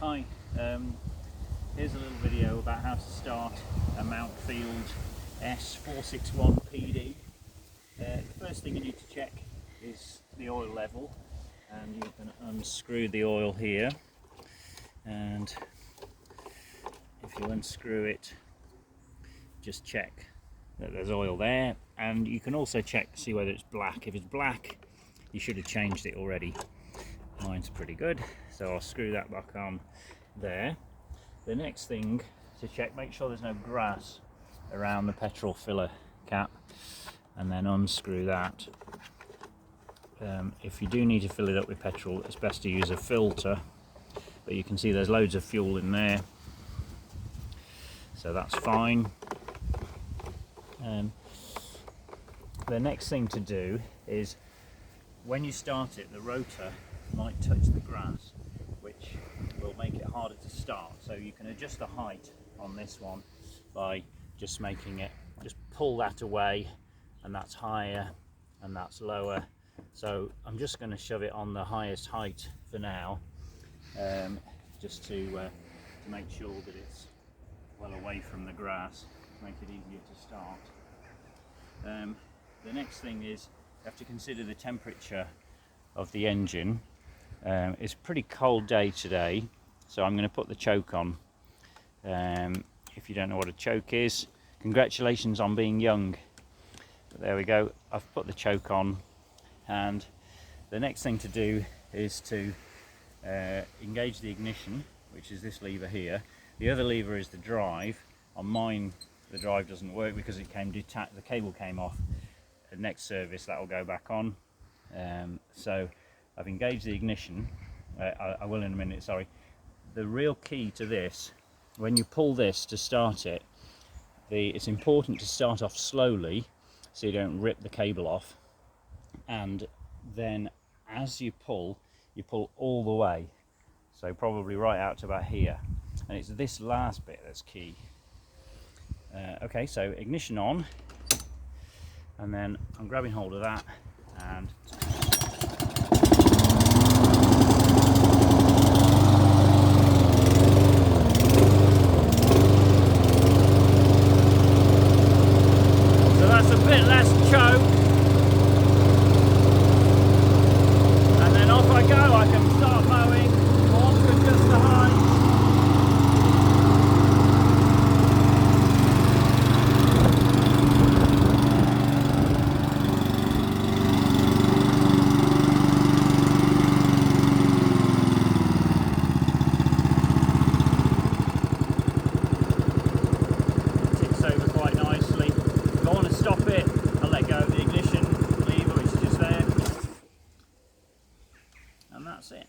Hi, here's a little video about how to start a Mountfield S461PD. The first thing you need to check is the oil level, and you can unscrew the oil here, and if you unscrew it, just check that there's oil there, and you can also check to see whether it's black. If it's black, you should have changed it already. Mine's pretty good, so I'll screw that back on there. The next thing to check, make sure there's no grass around the petrol filler cap, and then unscrew that. If you do need to fill it up with petrol, it's best to use a filter, but you can see there's loads of fuel in there, so that's fine. The next thing to do is, when you start it, the rotor might touch the grass, which will make it harder to start. So you can adjust the height on this one by just making it, just pull that away, and that's higher and that's lower. So I'm just going to shove it on the highest height for now, just to make sure that it's well away from the grass, to make it easier to start. The next thing is, you have to consider the temperature of the engine. It's a pretty cold day today, so I'm going to put the choke on. If you don't know what a choke is, congratulations on being young. But there we go, I've put the choke on, and the next thing to do is to engage the ignition, which is this lever here. The other lever is the drive. On mine, the drive doesn't work because it came detached, the cable came off. The next service that will go back on. So I've engaged the ignition. I will in a minute, sorry. The real key to this, when you pull this to start it, it's important to start off slowly so you don't rip the cable off, and then as you pull all the way, so probably right out to about here, and it's this last bit that's key. Okay, so ignition on, and then I'm grabbing hold of that, and so that's a bit less choke, and then off I go. I can start mowing, or to adjust the height. Stop it, I'll let go of the ignition lever, which is just there, and that's it.